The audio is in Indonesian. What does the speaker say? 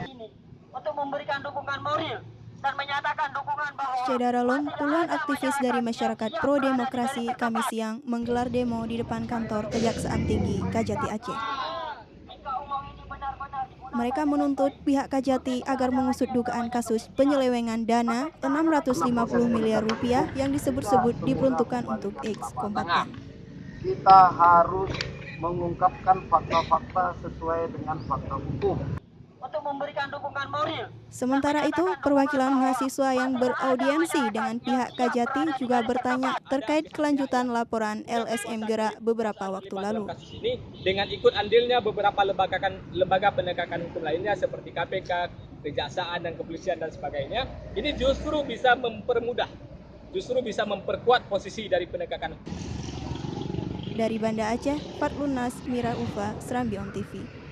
Ini untuk memberikan dukungan moral dan menyatakan dukungan bahwa Sederalom, puluhan aktivis dari masyarakat pro-demokrasi Kamis siang menggelar demo di depan kantor Kejaksaan Tinggi Kajati Aceh. Mereka menuntut pihak Kajati agar mengusut dugaan kasus penyelewengan dana 650 miliar rupiah yang disebut-sebut diperuntukkan untuk ex-kombatan. Kita harus mengungkapkan fakta-fakta sesuai dengan fakta hukum. untuk memberikan dukungan moral. Sementara itu, perwakilan mahasiswa yang beraudiensi dengan pihak Kajati juga bertanya terkait kelanjutan laporan LSM Gerak beberapa waktu lalu. Kasus ini dengan ikut andilnya beberapa lembaga penegakan hukum lainnya seperti KPK, Kejaksaan dan Kepolisian dan sebagainya, ini justru bisa mempermudah, justru bisa memperkuat posisi dari penegakan hukum. Dari Banda Aceh, Fatlunas Mira Ufa, Serambi On TV.